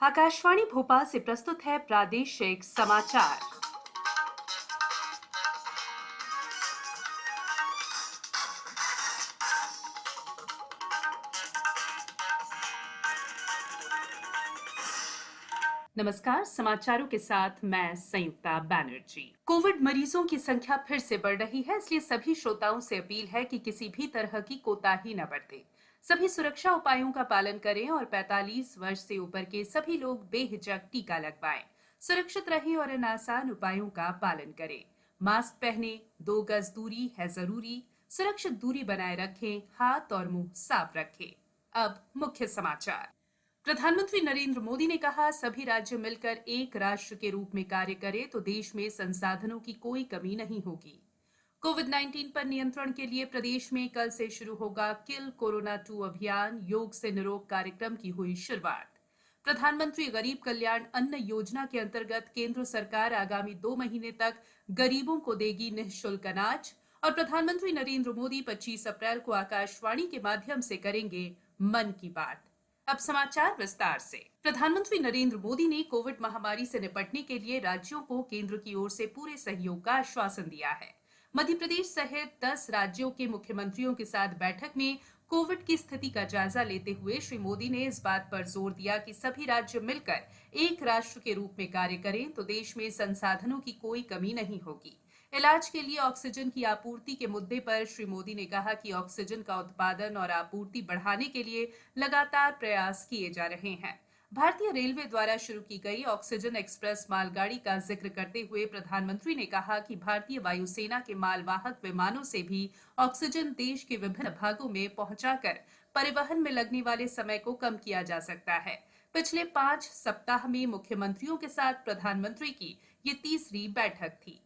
आकाशवाणी भोपाल से प्रस्तुत है प्रादेशिक समाचार। नमस्कार, समाचारों के साथ मैं संयुक्ता बैनर्जी। कोविड मरीजों की संख्या फिर से बढ़ रही है, इसलिए सभी श्रोताओं से अपील है कि किसी भी तरह की कोताही न बरतें। सभी सुरक्षा उपायों का पालन करें और 45 वर्ष से ऊपर के सभी लोग बेहिचक टीका लगवाएं। सुरक्षित रहें और इन आसान उपायों का पालन करें। मास्क पहने, 2 गज दूरी है जरूरी, सुरक्षित दूरी बनाए रखें, हाथ और मुंह साफ रखें। अब मुख्य समाचार। प्रधानमंत्री नरेंद्र मोदी ने कहा, सभी राज्य मिलकर एक राष्ट्र के रूप में कार्य करें तो देश में संसाधनों की कोई कमी नहीं होगी। कोविड 19 पर नियंत्रण के लिए प्रदेश में कल से शुरू होगा किल कोरोना 2 अभियान। योग से निरोग कार्यक्रम की हुई शुरुआत। प्रधानमंत्री गरीब कल्याण अन्न योजना के अंतर्गत केंद्र सरकार आगामी 2 महीने तक गरीबों को देगी निःशुल्क अनाज। और प्रधानमंत्री नरेंद्र मोदी 25 अप्रैल को आकाशवाणी के माध्यम से करेंगे मन की बात। अब समाचार विस्तार से। प्रधानमंत्री नरेंद्र मोदी ने कोविड महामारी से निपटने के लिए राज्यों को केंद्र की ओर से पूरे सहयोग का आश्वासन दिया है। मध्य प्रदेश सहित 10 राज्यों के मुख्यमंत्रियों के साथ बैठक में कोविड की स्थिति का जायजा लेते हुए श्री मोदी ने इस बात पर जोर दिया कि सभी राज्य मिलकर एक राष्ट्र के रूप में कार्य करें तो देश में संसाधनों की कोई कमी नहीं होगी। इलाज के लिए ऑक्सीजन की आपूर्ति के मुद्दे पर श्री मोदी ने कहा कि ऑक्सीजन का उत्पादन और आपूर्ति बढ़ाने के लिए लगातार प्रयास किए जा रहे हैं। भारतीय रेलवे द्वारा शुरू की गई ऑक्सीजन एक्सप्रेस मालगाड़ी का जिक्र करते हुए प्रधानमंत्री ने कहा कि भारतीय वायुसेना के मालवाहक विमानों से भी ऑक्सीजन देश के विभिन्न भागों में पहुंचाकर परिवहन में लगने वाले समय को कम किया जा सकता है। पिछले 5 सप्ताह में मुख्यमंत्रियों के साथ प्रधानमंत्री की ये तीसरी बैठक थी।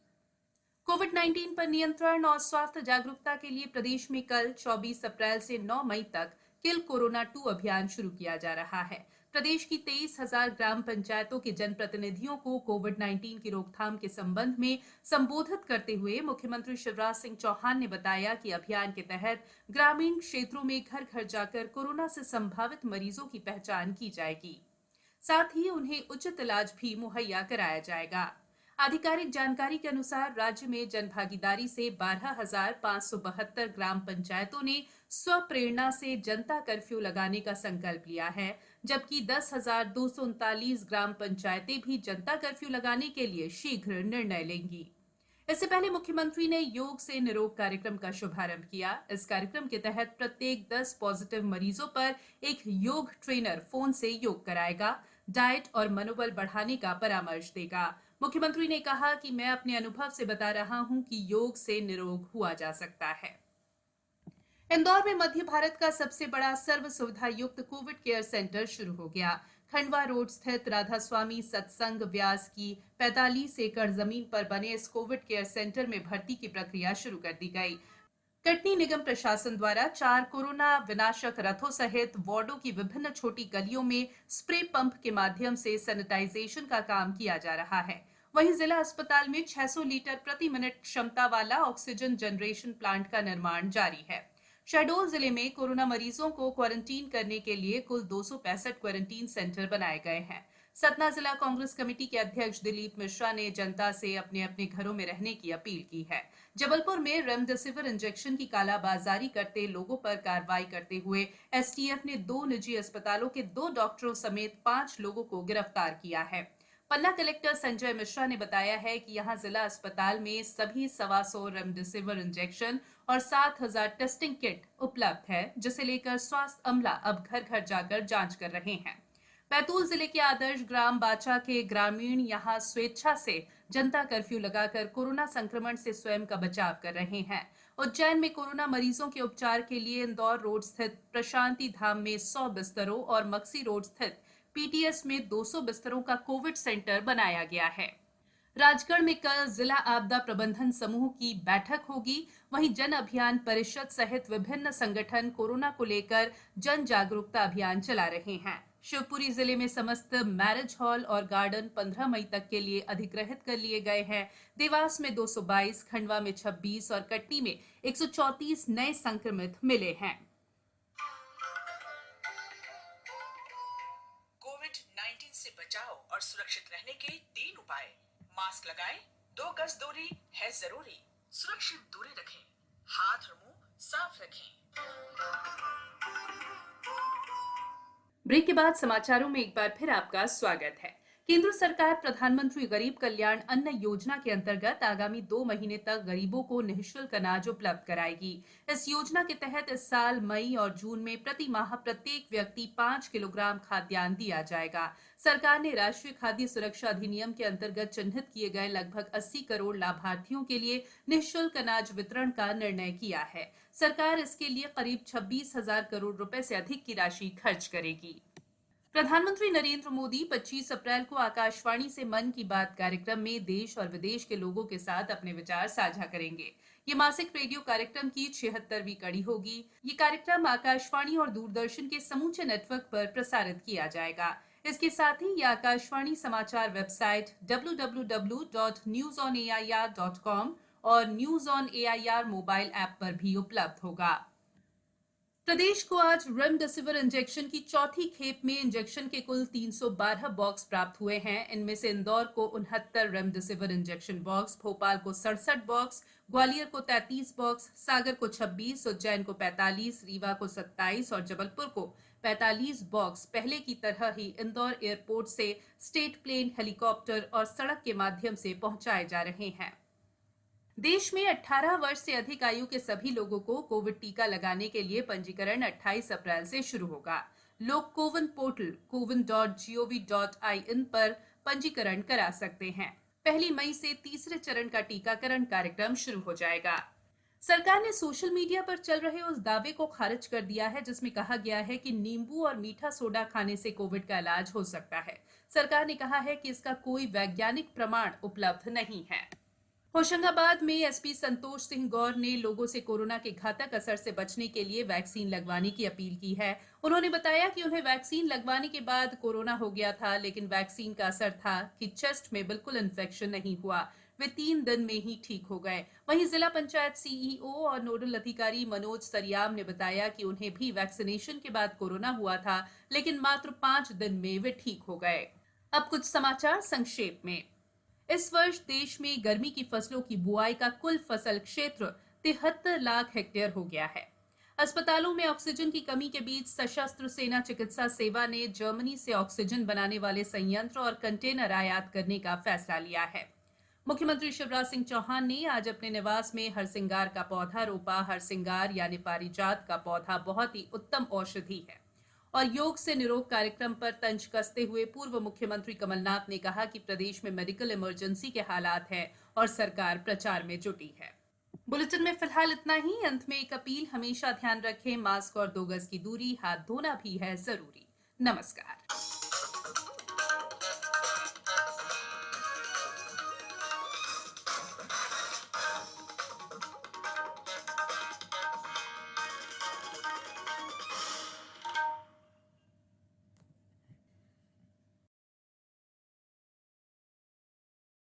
कोविड 19 पर नियंत्रण और स्वास्थ्य जागरूकता के लिए प्रदेश में कल 24 अप्रैल से 9 मई तक किल कोरोना 2 अभियान शुरू किया जा रहा है। प्रदेश की 23,000 ग्राम पंचायतों के जनप्रतिनिधियों को कोविड 19 की रोकथाम के संबंध में संबोधित करते हुए मुख्यमंत्री शिवराज सिंह चौहान ने बताया कि अभियान के तहत ग्रामीण क्षेत्रों में घर घर जाकर कोरोना से संभावित मरीजों की पहचान की जाएगी। साथ ही उन्हें उचित इलाज भी मुहैया कराया जाएगा। आधिकारिक जानकारी के अनुसार राज्य में जनभागीदारी से 12,572 ग्राम पंचायतों ने स्वप्रेरणा से जनता कर्फ्यू लगाने का संकल्प लिया है, जबकि 10,239 ग्राम पंचायतें भी जनता कर्फ्यू लगाने के लिए शीघ्र निर्णय लेंगी। इससे पहले मुख्यमंत्री ने योग से निरोग कार्यक्रम का शुभारंभ किया। इस कार्यक्रम के तहत प्रत्येक 10 पॉजिटिव मरीजों पर एक योग ट्रेनर फोन से योग कराएगा, डाइट और मनोबल बढ़ाने का परामर्श देगा। मुख्यमंत्री ने कहा कि मैं अपने अनुभव से बता रहा हूं कि योग से निरोग हुआ जा सकता है। इंदौर में मध्य भारत का सबसे बड़ा सर्व सुविधा युक्त कोविड केयर सेंटर शुरू हो गया। खंडवा रोड स्थित राधा स्वामी सत्संग व्यास की 45 एकड़ जमीन पर बने इस कोविड केयर सेंटर में भर्ती की प्रक्रिया शुरू कर दी गई। कटनी निगम प्रशासन द्वारा 4 कोरोना विनाशक रथों सहित वार्डों की विभिन्न छोटी गलियों में स्प्रे पंप के माध्यम से सैनिटाइजेशन का काम किया जा रहा है। वहीं जिला अस्पताल में 600 लीटर प्रति मिनट क्षमता वाला ऑक्सीजन जनरेशन प्लांट का निर्माण जारी है। शहडोल जिले में कोरोना मरीजों को क्वारंटीन करने के लिए कुल 265 क्वारंटीन सेंटर बनाए गए हैं। सतना जिला कांग्रेस कमेटी के अध्यक्ष दिलीप मिश्रा ने जनता से अपने अपने घरों में रहने की अपील की है। जबलपुर में रेमडेसिविर इंजेक्शन की कालाबाजारी करते लोगों पर कार्रवाई करते हुए एसटीएफ ने 2 निजी अस्पतालों के 2 डॉक्टरों समेत 5 लोगों को गिरफ्तार किया है। पन्ना कलेक्टर संजय मिश्रा ने बताया है कि यहां जिला अस्पताल में सभी 125 रेमडेसिविर इंजेक्शन और 7,000 टेस्टिंग किट उपलब्ध है, जिसे लेकर स्वास्थ्य अमला अब घर घर जाकर जांच कर रहे हैं। बैतूल जिले के आदर्श ग्राम बाचा के ग्रामीण यहां स्वेच्छा से जनता कर्फ्यू लगाकर कोरोना संक्रमण से स्वयं का बचाव कर रहे हैं। उज्जैन में कोरोना मरीजों के उपचार के लिए इंदौर रोड स्थित प्रशांति धाम में 100 बिस्तरों और मक्सी रोड स्थित पीटीएस में 200 बिस्तरों का कोविड सेंटर बनाया गया है। राजगढ़ में कल जिला आपदा प्रबंधन समूह की बैठक होगी। वहीं जन अभियान परिषद सहित विभिन्न संगठन कोरोना को लेकर जन जागरूकता अभियान चला रहे हैं। शिवपुरी जिले में समस्त मैरिज हॉल और गार्डन 15 मई तक के लिए अधिग्रहित कर लिए गए हैं। देवास में 222, खंडवा में 26 और कटनी में 134 नए संक्रमित मिले हैं। कोविड 19 से बचाव और सुरक्षित रहने के 3 उपाय। मास्क लगाएं, 2 गज दूरी है जरूरी, सुरक्षित दूरी रखें, हाथ और मुंह साफ रखें। ब्रेक के बाद समाचारों में एक बार फिर आपका स्वागत है। केंद्र सरकार प्रधानमंत्री गरीब कल्याण अन्न योजना के अंतर्गत आगामी 2 महीने तक गरीबों को निःशुल्क अनाज उपलब्ध कराएगी। इस योजना के तहत इस साल मई और जून में प्रति माह प्रत्येक व्यक्ति 5 किलोग्राम खाद्यान्न दिया जाएगा। सरकार ने राष्ट्रीय खाद्य सुरक्षा अधिनियम के अंतर्गत चिन्हित किए गए लगभग 80 करोड़ लाभार्थियों के लिए निःशुल्क अनाज वितरण का निर्णय किया है। सरकार इसके लिए करीब 26,000 करोड़ रुपए से अधिक की राशि खर्च करेगी। प्रधानमंत्री नरेंद्र मोदी 25 अप्रैल को आकाशवाणी से मन की बात कार्यक्रम में देश और विदेश के लोगों के साथ अपने विचार साझा करेंगे। ये मासिक रेडियो कार्यक्रम की 76वीं कड़ी होगी। ये कार्यक्रम आकाशवाणी और दूरदर्शन के समूचे नेटवर्क पर प्रसारित किया जाएगा। इसके साथ ही ये आकाशवाणी समाचार वेबसाइट www.newsonair.com और news on AIR mobile app पर भी उपलब्ध होगा। प्रदेश को आज रेमडेसिविर इंजेक्शन की चौथी खेप में इंजेक्शन के कुल 312 बॉक्स प्राप्त हुए हैं। इनमें से इंदौर को 69 रेमडेसिविर इंजेक्शन बॉक्स, भोपाल को 67 बॉक्स, ग्वालियर को 33 बॉक्स, सागर को 26, उज्जैन को 45, रीवा को 27 और जबलपुर को 45 बॉक्स पहले की तरह ही इंदौर एयरपोर्ट से स्टेट प्लेन, हेलीकॉप्टर और सड़क के माध्यम से पहुंचाए जा रहे हैं। देश में 18 वर्ष से अधिक आयु के सभी लोगों को कोविड टीका लगाने के लिए पंजीकरण 28 अप्रैल से शुरू होगा। लोग कोविन पोर्टल cowin.gov.in पर पंजीकरण करा सकते हैं। 1 मई से तीसरे चरण का टीकाकरण कार्यक्रम शुरू हो जाएगा। सरकार ने सोशल मीडिया पर चल रहे उस दावे को खारिज कर दिया है जिसमें कहा गया है कि नींबू और मीठा सोडा खाने से कोविड का इलाज हो सकता है। सरकार ने कहा है कि इसका कोई वैज्ञानिक प्रमाण उपलब्ध नहीं है। होशंगाबाद में एसपी संतोष सिंह गौर ने लोगों से कोरोना के घातक असर से बचने के लिए वैक्सीन लगवाने की अपील की है। उन्होंने बताया कि उन्हें वैक्सीन लगवाने के बाद कोरोना हो गया था, लेकिन वैक्सीन का असर था कि चेस्ट में बिल्कुल इन्फेक्शन नहीं हुआ। वे 3 दिन में ही ठीक हो गए। वहीं जिला पंचायत सीईओ और नोडल अधिकारी मनोज सरियाम ने बताया कि उन्हें भी वैक्सीनेशन के बाद कोरोना हुआ था, लेकिन मात्र 5 दिन में वे ठीक हो गए। अब कुछ समाचार संक्षेप में। इस वर्ष देश में गर्मी की फसलों की बुआई का कुल फसल क्षेत्र 73 लाख हेक्टेयर हो गया है। अस्पतालों में ऑक्सीजन की कमी के बीच सशस्त्र सेना चिकित्सा सेवा ने जर्मनी से ऑक्सीजन बनाने वाले संयंत्र और कंटेनर आयात करने का फैसला लिया है। मुख्यमंत्री शिवराज सिंह चौहान ने आज अपने निवास में हरसिंगार का पौधा रोपा। हरसिंगार यानी पारिजात का पौधा बहुत ही उत्तम औषधि है और योग से निरोग कार्यक्रम पर तंज कसते हुए पूर्व मुख्यमंत्री कमलनाथ ने कहा कि प्रदेश में मेडिकल इमरजेंसी के हालात हैं और सरकार प्रचार में जुटी है। बुलेटिन में फिलहाल इतना ही। अंत में एक अपील, हमेशा ध्यान रखें, मास्क और 2 गज की दूरी, हाथ धोना भी है जरूरी। नमस्कार।